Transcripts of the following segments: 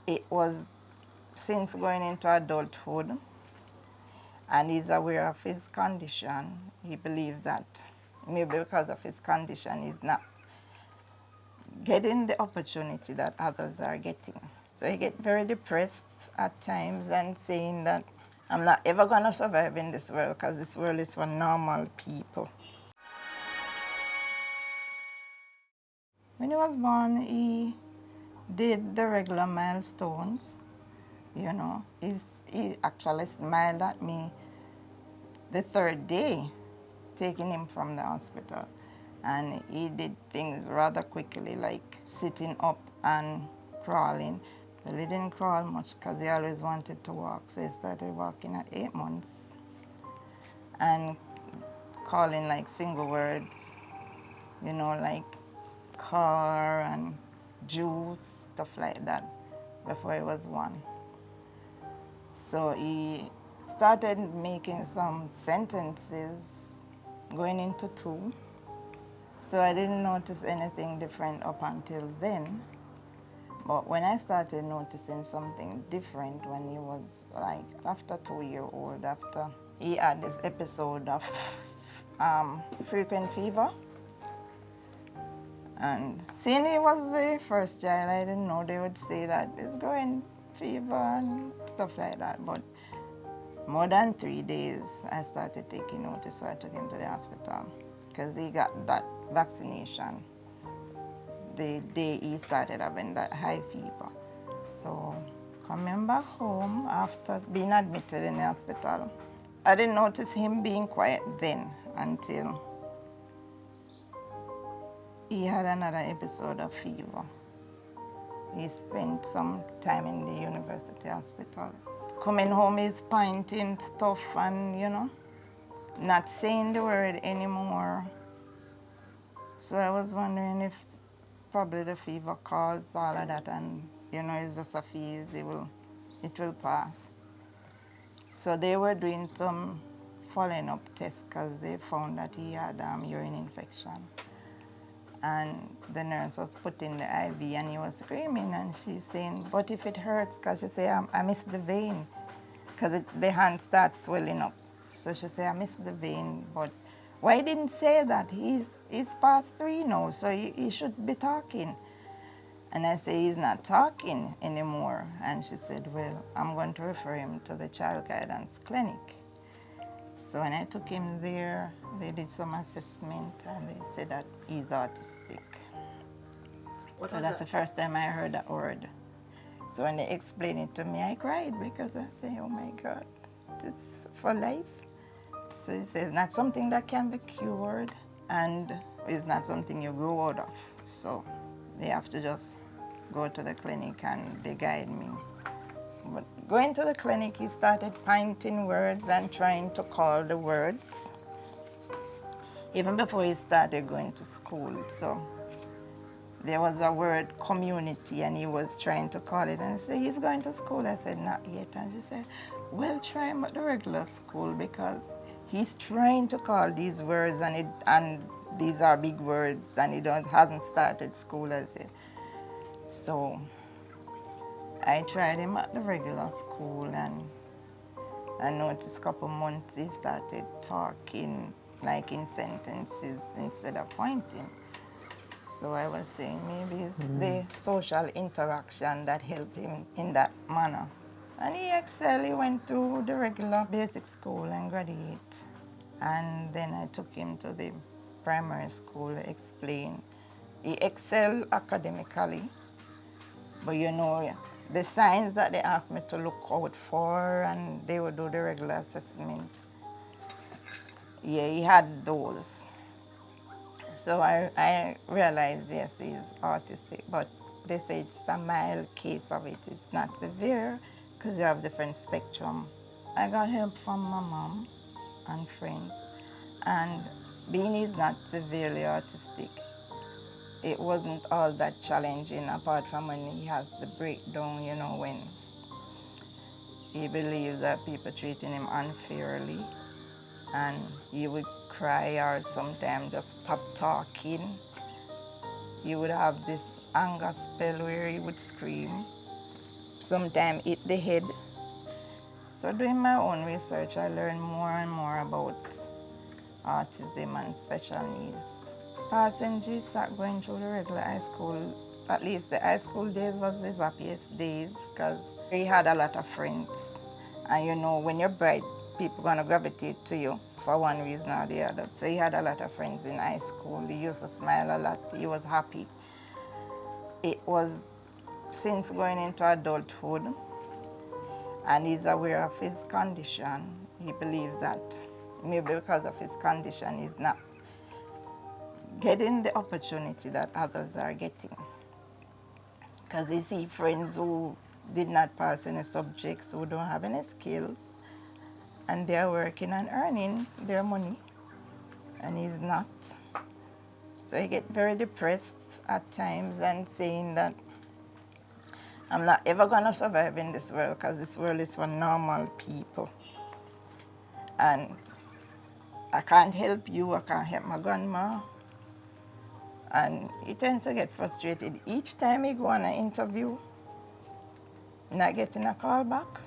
it was since going into adulthood, and he's aware of his condition. He believes that maybe because of his condition, he's not getting the opportunity that others are getting. So he gets very depressed at times and saying that I'm not ever going to survive in this world because this world is for normal people. When he was born, he did the regular milestones. You know, he actually smiled at me the third day, taking him from the hospital. And he did things rather quickly, like sitting up and crawling. Well, he didn't crawl much because he always wanted to walk, so he started walking at 8 months and calling like single words, you know, like car and juice, stuff like that, before he was 1. So he started making some sentences going into 2. So I didn't notice anything different up until then. But when I started noticing something different when he was like after 2-year-old, after he had this episode of frequent fever. And seeing he was the first child, I didn't know they would say that it's growing fever and stuff like that. But more than 3 days, I started taking notice, so I took him to the hospital because he got that vaccination the day he started having that high fever. So coming back home after being admitted in the hospital, I didn't notice him being quiet then until he had another episode of fever. He spent some time in the university hospital. Coming home, he's pointing stuff and, you know, not saying the word anymore. So I was wondering if probably the fever caused all of that, and, you know, it's just a phase, it will pass. So they were doing some following up tests because they found that he had urine infection. And the nurse was putting the IV and he was screaming, and she's saying, but if it hurts, because she said, I missed the vein, because the hand starts swelling up. So she said, I missed the vein, but why didn't say that? He's past 3 now, so he should be talking. And I say, he's not talking anymore. And she said, well, I'm going to refer him to the child guidance clinic. So when I took him there, they did some assessment and they said that he's autistic. So that's the first time I heard that word. So when they explained it to me, I cried because I say, oh my God, it's for life. So he says, not something that can be cured, and it's not something you grow out of. So they have to just go to the clinic and they guide me. But going to the clinic, he started pointing words and trying to call the words, even before he started going to school. So there was a word community and he was trying to call it, and she said, he's going to school. I said, not yet. And she said, well, try him at the regular school because he's trying to call these words and these are big words and he hasn't started school as yet. So I tried him at the regular school, and I noticed a couple months he started talking like in sentences instead of pointing. So I was saying maybe it's the social interaction that helped him in that manner. And he excelled. He went through the regular basic school and graduated. And then I took him to the primary school, explained. He excelled academically, but you know, the signs that they asked me to look out for, and they would do the regular assessment. Yeah, he had those. So I realized, yes, he's autistic, but they say it's a mild case of it. It's not severe because you have different spectrum. I got help from my mom and friends, and being he's not severely autistic, it wasn't all that challenging apart from when he has the breakdown, you know, when he believes that people treating him unfairly, and he would cry or sometimes just stop talking. He would have this anger spell where he would scream. sometimes hit the head. So doing my own research, I learned more and more about autism and special needs. Passing GSEC, going through the regular high school, at least the high school days was his happiest days because he had a lot of friends. And you know, when you're bright, people gonna gravitate to you for one reason or the other. So he had a lot of friends in high school. He used to smile a lot. He was happy. It was since going into adulthood, and he's aware of his condition. He believes that maybe because of his condition, he's not getting the opportunity that others are getting. Because he see friends who did not pass any subjects, who don't have any skills, and they're working and earning their money, and he's not. So he get very depressed at times and saying that I'm not ever gonna survive in this world because this world is for normal people. And I can't help you, I can't help my grandma. And he tends to get frustrated each time he go on an interview, not getting a call back.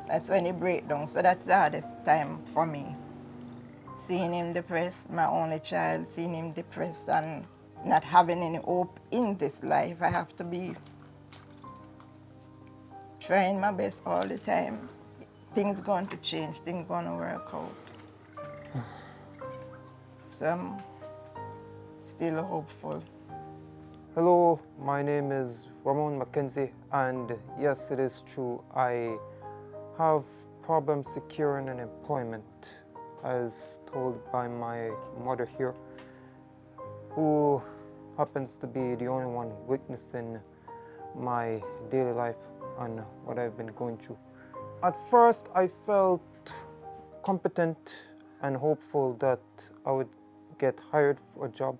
That's when he breaks down. So that's the hardest time for me. Seeing him depressed, my only child, seeing him depressed and not having any hope in this life. I have to be trying my best all the time. Things going to change, things going to work out. So I'm still hopeful. Hello, my name is Ramone McKenzie, and yes, it is true, I have problems securing an employment, as told by my mother here, who happens to be the only one witnessing my daily life and what I've been going through. At first, I felt competent and hopeful that I would get hired for a job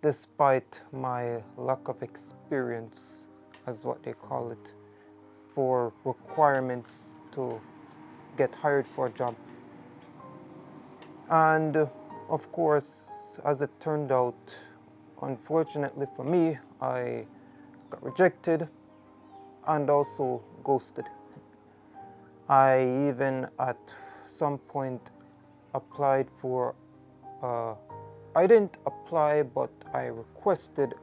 despite my lack of experience, as what they call it, for requirements to get hired for a job. And of course, as it turned out, unfortunately for me, I got rejected and also ghosted. I even at some point applied for, I didn't apply, but I requested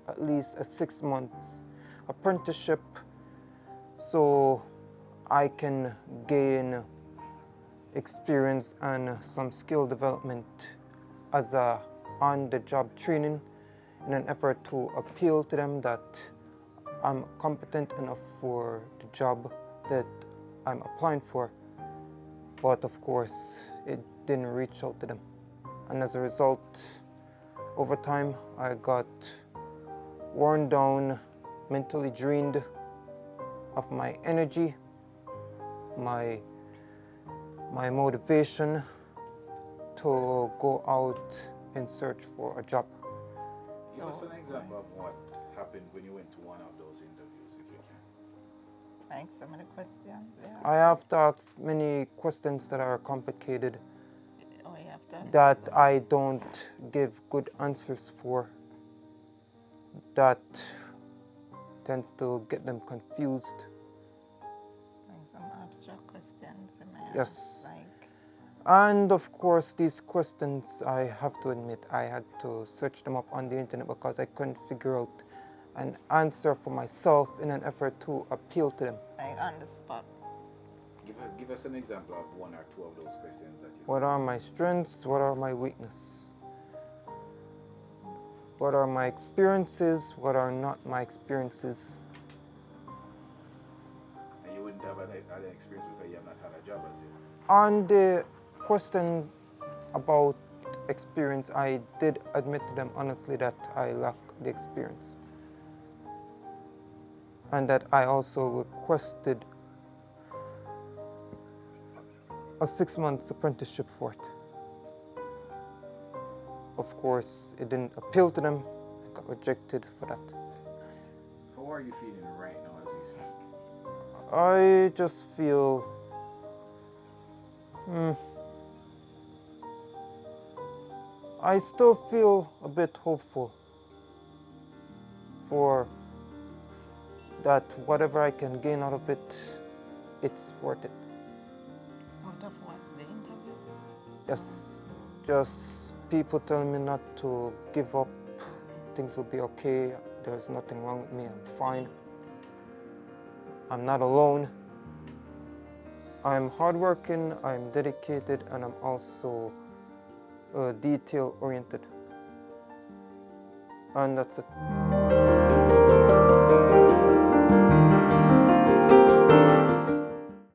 at least a 6 months apprenticeship so I can gain experience and some skill development as a on-the-job training in an effort to appeal to them that I'm competent enough for the job that I'm applying for. But of course, it didn't reach out to them. And as a result, over time, I got worn down, mentally drained of my energy, my motivation to go out in search for a job. Give us an example of what happened when you went to one of those interviews, if you can. Like some of the questions. Yeah. I have to ask many questions that are complicated Oh, you have to. that I don't give good answers for. That tends to get them confused. Like some abstract questions. They might Yes. ask, like, And of course, these questions, I have to admit, I had to search them up on the internet because I couldn't figure out an answer for myself in an effort to appeal to them. on the spot. Give us an example of one or two of those questions that you. What are my strengths? What are my weaknesses? What are my experiences? What are not my experiences? And you wouldn't have had an experience because you have not had a job as yet. On the question about experience, I did admit to them honestly that I lack the experience. And that I also requested a 6 months apprenticeship for it. Of course, it didn't appeal to them. I got rejected for that. How are you feeling right now as we speak? I just feel I still feel a bit hopeful for that whatever I can gain out of it, it's worth it. Out of what? The interview? Yes, just people telling me not to give up, things will be okay, there's nothing wrong with me, I'm fine. I'm not alone. I'm hardworking, I'm dedicated, and I'm also detail-oriented. And that's it.